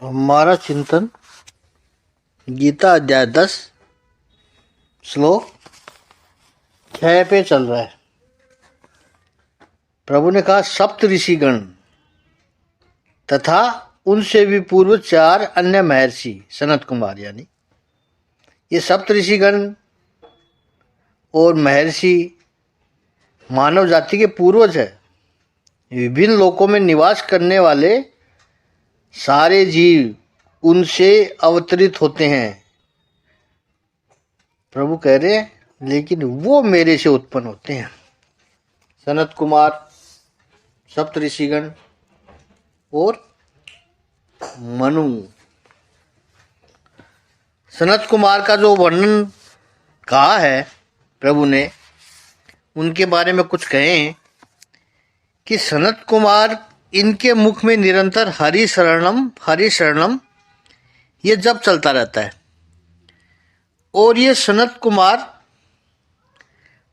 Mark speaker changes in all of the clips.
Speaker 1: हमारा चिंतन गीता अध्याय 10 श्लोक 6 पे चल रहा है। प्रभु ने कहा सप्त ऋषिगण तथा उनसे भी पूर्व 4 अन्य महर्षि सनत कुमार, यानी ये सप्त ऋषिगण और महर्षि मानव जाति के पूर्वज है। विभिन्न लोकों में निवास करने वाले सारे जीव उनसे अवतरित होते हैं। प्रभु कह रहे हैं लेकिन वो मेरे से उत्पन्न होते हैं। सनत कुमार, सप्त ऋषिगण और मनु। सनत कुमार का जो वर्णन कहा है प्रभु ने, उनके बारे में कुछ कहें कि सनत कुमार, इनके मुख में निरंतर हरि शरणम ये जप चलता रहता है। और ये सनत कुमार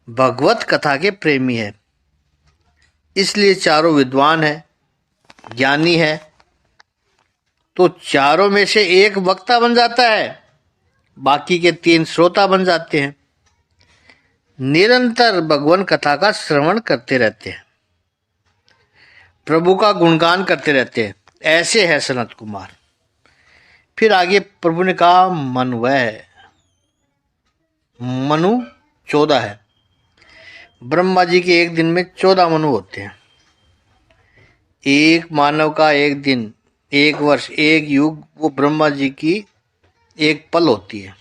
Speaker 1: भगवत कथा के प्रेमी है, इसलिए चारों विद्वान है, ज्ञानी है। तो चारों में से एक वक्ता बन जाता है, बाकी के 3 श्रोता बन जाते हैं। निरंतर भगवान कथा का श्रवण करते रहते हैं, प्रभु का गुणगान करते रहते हैं। ऐसे है सनत कुमार। फिर आगे प्रभु ने कहा मनु 14 है। ब्रह्मा जी के एक दिन में 14 मनु होते हैं। एक मानव का एक दिन, एक वर्ष, एक युग, वो ब्रह्मा जी की एक पल होती है।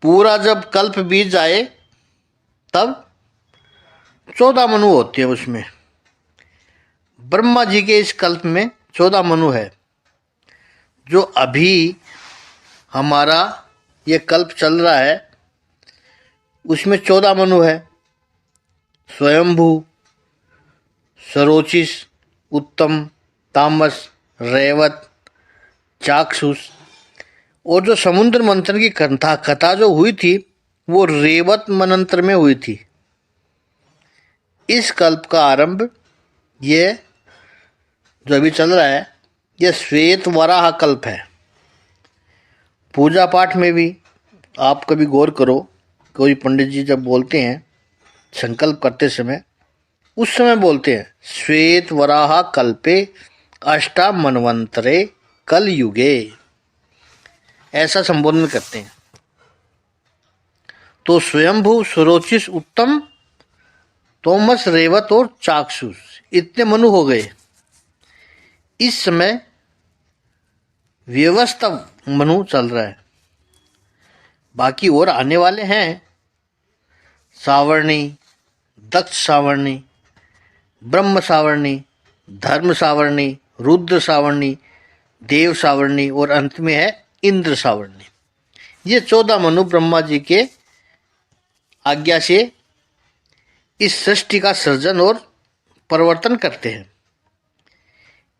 Speaker 1: पूरा जब कल्प बीत जाए तब 14 मनु होते हैं। उसमें ब्रह्मा जी के इस कल्प में 14 मनु है। जो अभी हमारा ये कल्प चल रहा है उसमें 14 मनु है। स्वयंभू, सरोचिस, उत्तम, तामस, रेवत, चाक्षुष। और जो समुद्र मंथन की कथा जो हुई थी वो रेवत मनंत्र में हुई थी। इस कल्प का आरंभ ये जो अभी चल रहा है यह श्वेत वराह कल्प है। पूजा पाठ में भी आप कभी गौर करो, कोई पंडित जी जब बोलते हैं संकल्प करते समय, उस समय बोलते हैं श्वेत वराह कल्पे अष्टा मनवंतरे कल युगे, ऐसा संबोधन करते हैं। तो स्वयंभू, सुरोचिस, उत्तम, तोमस, रेवत और चाक्षुष, इतने मनु हो गए। इस समय व्यवस्था मनु चल रहा है, बाकी और आने वाले हैं। सावर्णी, दक्ष सावर्णी, ब्रह्म सावर्णी, धर्म सावर्णी, रुद्र सावर्णी, देव सावर्णी और अंत में है इंद्र सावर्णी। ये 14 मनु ब्रह्मा जी के आज्ञा से इस सृष्टि का सृजन और परिवर्तन करते हैं।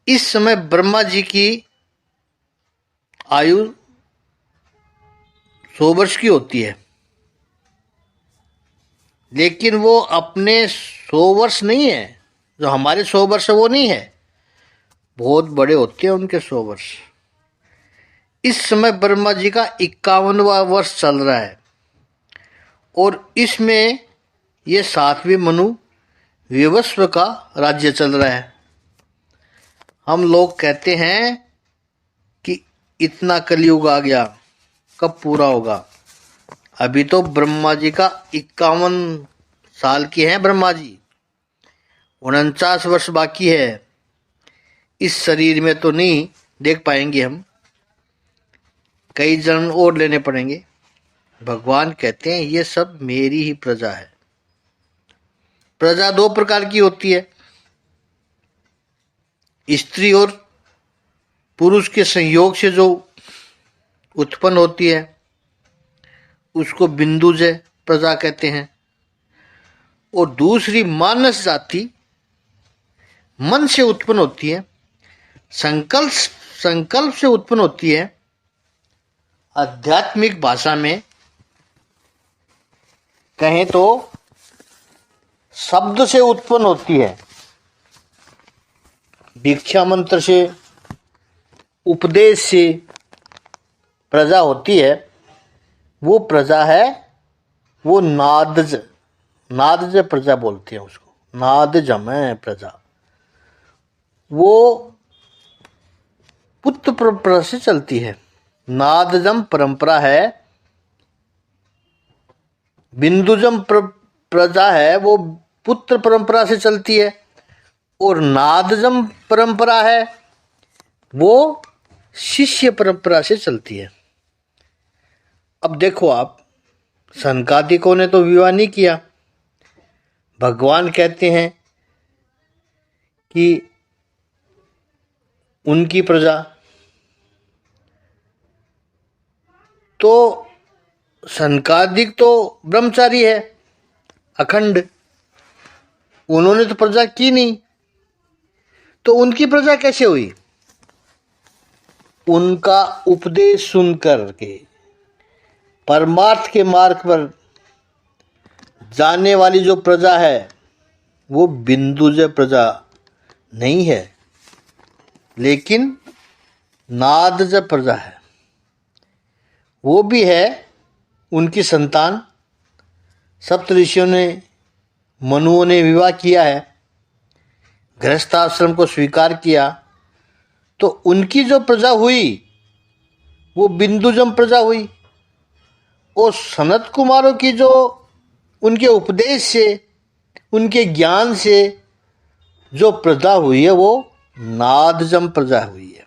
Speaker 1: इस समय ब्रह्मा जी की आयु 100 वर्ष की होती है, लेकिन वो अपने 100 वर्ष नहीं है, जो हमारे 100 वर्ष है वो नहीं है, बहुत बड़े होते हैं उनके 100 वर्ष। इस समय ब्रह्मा जी का 51वां वर्ष चल रहा है और इसमें ये 7वें मनु विवस्व का राज्य चल रहा है। हम लोग कहते हैं कि इतना कलयुग आ गया, कब पूरा होगा? अभी तो ब्रह्मा जी का 51 साल के हैं ब्रह्मा जी, 49 वर्ष बाकी है। इस शरीर में तो नहीं देख पाएंगे हम, कई जन्म और लेने पड़ेंगे। भगवान कहते हैं ये सब मेरी ही प्रजा है। प्रजा 2 प्रकार की होती है, स्त्री और पुरुष के संयोग से जो उत्पन्न होती है उसको बिंदुज प्रजा कहते हैं। और दूसरी मानस जाति मन से उत्पन्न होती है, संकल्प से उत्पन्न होती है। आध्यात्मिक भाषा में कहें तो शब्द से उत्पन्न होती है। भिक्षा मंत्र से उपदेश से प्रजा होती है, वो प्रजा है, वो नादज, नादज प्रजा बोलते हैं उसको, नादजम है प्रजा। वो पुत्र परंपरा से चलती है। नादजम परंपरा है, बिंदुजम प्रजा है, वो पुत्र परंपरा से चलती है, और नादजम परंपरा है, वो शिष्य परंपरा से चलती है। अब देखो आप, सनकादिकों ने तो विवाह नहीं किया। भगवान कहते हैं कि उनकी प्रजा, तो सनकादिक तो ब्रह्मचारी है अखंड, उन्होंने तो प्रजा की नहीं, तो उनकी प्रजा कैसे हुई? उनका उपदेश सुनकर के परमार्थ के मार्ग पर जाने वाली जो प्रजा है, वो बिंदुज प्रजा नहीं है, लेकिन नादज प्रजा है। वो भी है उनकी संतान। सप्तऋषियों ने, मनुओं ने विवाह किया है, गृहस्थाश्रम को स्वीकार किया, तो उनकी जो प्रजा हुई वो बिंदुजम प्रजा हुई। और सनत कुमारों की जो उनके उपदेश से, उनके ज्ञान से जो प्रजा हुई है, वो नादजम प्रजा हुई है।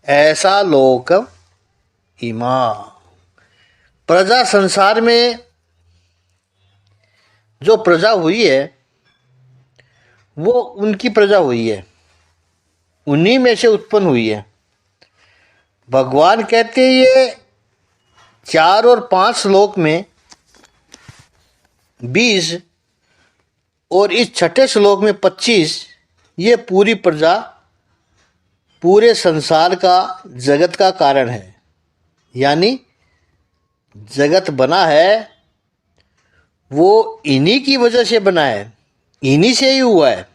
Speaker 1: ऐसा लोक इमा, प्रजा संसार में जो प्रजा हुई है, वो उनकी प्रजा हुई है, उन्हीं में से उत्पन्न हुई है। भगवान कहते हैं ये 4 और 5 श्लोक में 20 और इस छठे श्लोक में 25, ये पूरी प्रजा पूरे संसार का, जगत का कारण है। यानी जगत बना है वो इन्हीं की वजह से बना है, इन्हीं से ही हुआ है।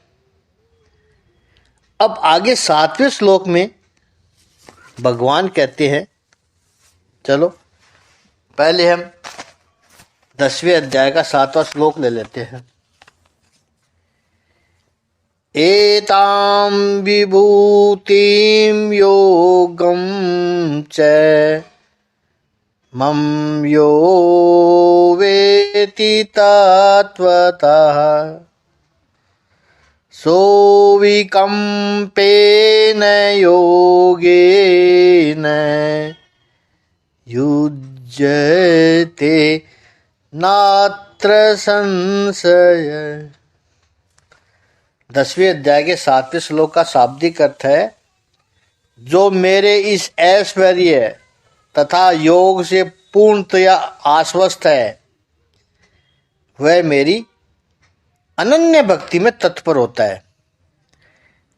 Speaker 1: अब आगे 7वें श्लोक में भगवान कहते हैं, चलो पहले हम 10वें अध्याय का 7वां श्लोक ले लेते हैं। एतां विभूतिं योगं च मम यो वेति तत्वतः सोऽविकम्पेन योगेन युज्यते नात्र संशय। 10वें अध्याय के 7वें श्लोक का शाब्दिक अर्थ है, जो मेरे इस ऐश्वर्य तथा योग से पूर्णतया आश्वस्त है, वह मेरी अनन्य भक्ति में तत्पर होता है।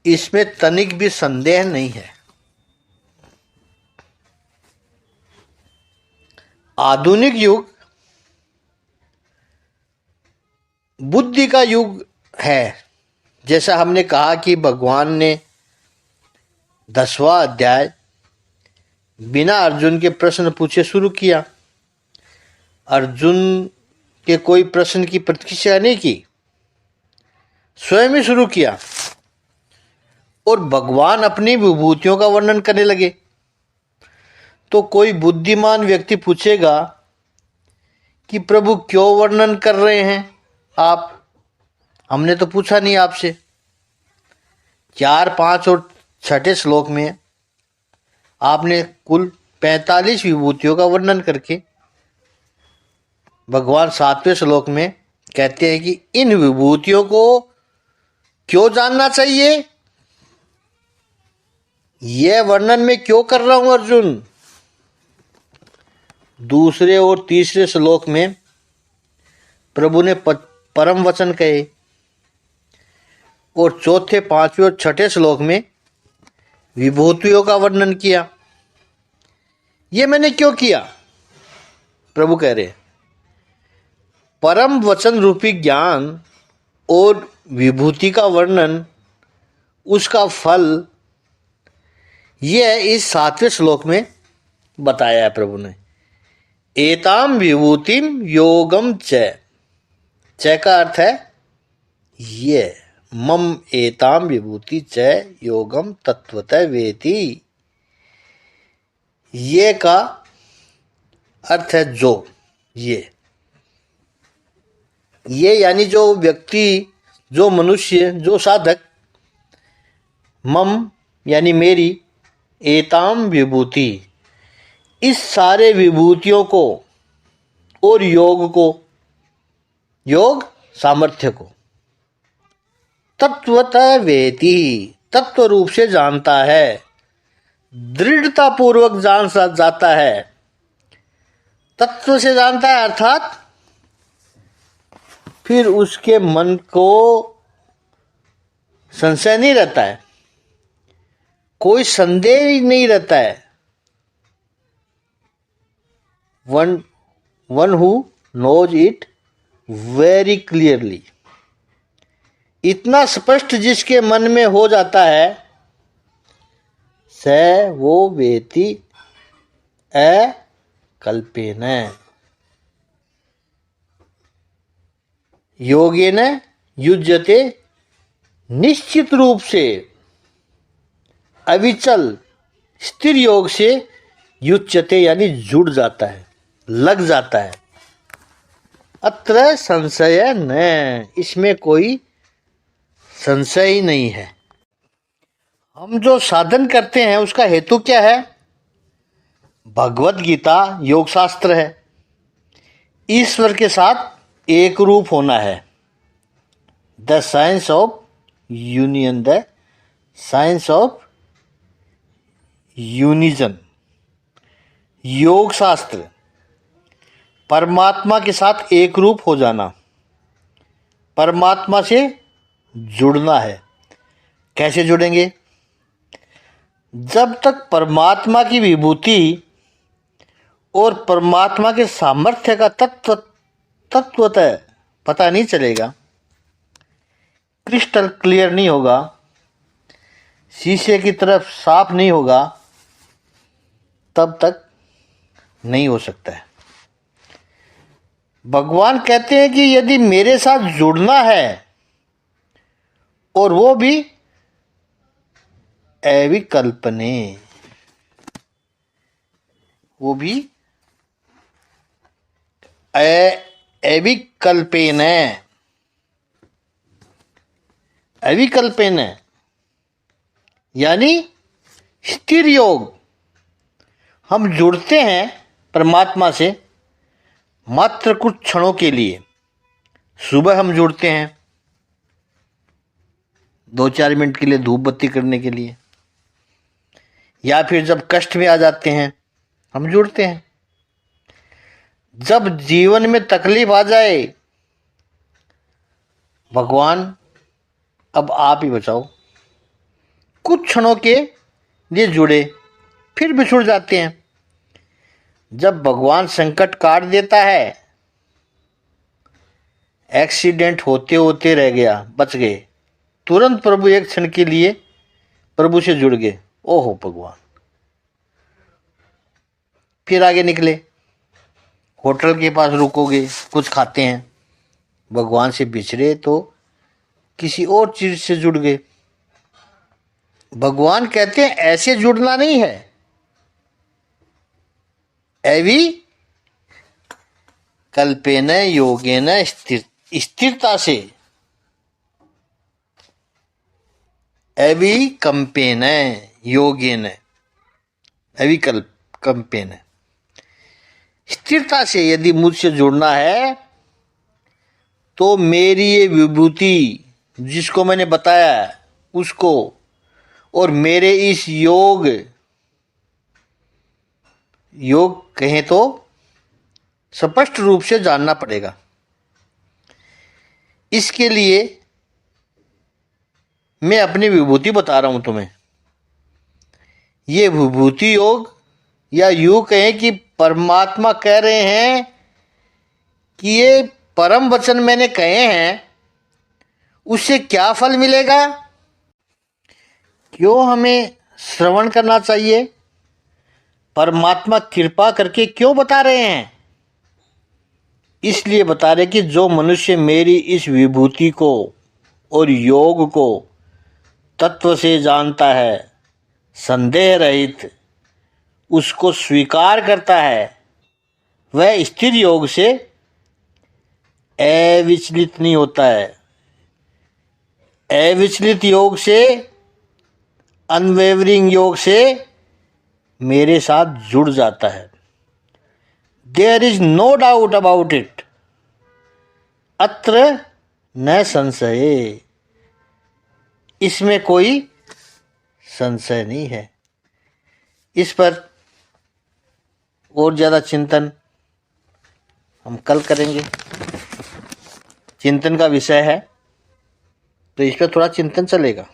Speaker 1: इसमें तनिक भी संदेह नहीं है। आधुनिक युग बुद्धि का युग है। जैसा हमने कहा कि भगवान ने 10वां अध्याय बिना अर्जुन के प्रश्न पूछे शुरू किया। अर्जुन के कोई प्रश्न की प्रतीक्षा नहीं की, स्वयं ही शुरू किया और भगवान अपनी विभूतियों का वर्णन करने लगे। तो कोई बुद्धिमान व्यक्ति पूछेगा कि प्रभु क्यों वर्णन कर रहे हैं आप? हमने तो पूछा नहीं आपसे। 4, 5 और 6 श्लोक में आपने कुल 45 विभूतियों का वर्णन करके भगवान 7वें श्लोक में कहते हैं कि इन विभूतियों को क्यों जानना चाहिए, यह वर्णन मैं क्यों कर रहा हूं अर्जुन। दूसरे और तीसरे श्लोक में प्रभु ने परम वचन कहे और चौथे, 5वें और 6 श्लोक में विभूतियों का वर्णन किया। ये मैंने क्यों किया? प्रभु कह रहे, परम वचन रूपी ज्ञान और विभूति का वर्णन, उसका फल यह इस 7वें श्लोक में बताया है प्रभु ने। एताम विभूतिम योगम च का अर्थ है ये, मम एताम विभूति च योगम तत्वतः वेति। ये का अर्थ है जो, ये यानी जो व्यक्ति, जो मनुष्य, जो साधक, मम यानी मेरी, एताम विभूति, इस सारे विभूतियों को और योग को, योग सामर्थ्य को, तत्वतः वेति, तत्व रूप से जानता है, दृढ़ता पूर्वक जान जाता है। तत्व से जानता है अर्थात फिर उसके मन को संशय नहीं रहता है, कोई संदेह ही नहीं रहता है। One who knows it very clearly, इतना स्पष्ट जिसके मन में हो जाता है, स वो वेति अकल्पेन योगेन युज्यते, निश्चित रूप से अविचल स्थिर योग से युच्यते यानी जुड़ जाता है, लग जाता है। अत्र संशय न, इसमें कोई संशय ही नहीं है। हम जो साधन करते हैं उसका हेतु क्या है? भगवत गीता योग शास्त्र है। ईश्वर के साथ एक रूप होना है। The science of union, the science of unison, योग शास्त्र, परमात्मा के साथ एक रूप हो जाना, परमात्मा से जुड़ना है। कैसे जुड़ेंगे? जब तक परमात्मा की विभूति और परमात्मा के सामर्थ्य का तत्वतः पता नहीं चलेगा, क्रिस्टल क्लियर नहीं होगा, शीशे की तरफ साफ नहीं होगा, तब तक नहीं हो सकता है। भगवान कहते हैं कि यदि मेरे साथ जुड़ना है, और वो भी अविकल्पने, वो भी अविकल्पेन, अविकल्पेन यानी स्थिर योग। हम जुड़ते हैं परमात्मा से मात्र कुछ क्षणों के लिए। सुबह हम जुड़ते हैं 2-4 मिनट के लिए धूप बत्ती करने के लिए, या फिर जब कष्ट में आ जाते हैं हम जुड़ते हैं। जब जीवन में तकलीफ आ जाए, भगवान अब आप ही बचाओ, कुछ क्षणों के लिए जुड़े, फिर बिछुड़ जाते हैं। जब भगवान संकट काट देता है, एक्सीडेंट होते होते रह गया, बच गए, तुरंत प्रभु एक क्षण के लिए प्रभु से जुड़ गए, ओहो भगवान, फिर आगे निकले, होटल के पास रुकोगे, कुछ खाते हैं, भगवान से बिछड़े तो किसी और चीज से जुड़ गए। भगवान कहते हैं ऐसे जुड़ना नहीं है, अवि कल्पेन योगेन स्थिरता से, अविकंपेन योगेन, अविकंपेन स्थिरता से यदि मुझसे जुड़ना है, तो मेरी ये विभूति जिसको मैंने बताया उसको और मेरे इस योग कहें तो स्पष्ट रूप से जानना पड़ेगा। इसके लिए मैं अपनी विभूति बता रहा हूं तुम्हें। ये विभूति योग, या यूं कहें कि परमात्मा कह रहे हैं कि ये परम वचन मैंने कहे हैं, उससे क्या फल मिलेगा? क्यों हमें श्रवण करना चाहिए। परमात्मा कृपा करके क्यों बता रहे हैं? इसलिए बता रहे कि जो मनुष्य मेरी इस विभूति को और योग को तत्व से जानता है, संदेह रहित उसको स्वीकार करता है, वह स्थिर योग से अविचलित नहीं होता है। अविचलित योग से, अनवेवरिंग योग से मेरे साथ जुड़ जाता है। There is no doubt about it, अत्र न संशय, इसमें कोई संशय नहीं है। इस पर और ज़्यादा चिंतन हम कल करेंगे। चिंतन का विषय है तो इस पर थोड़ा चिंतन चलेगा।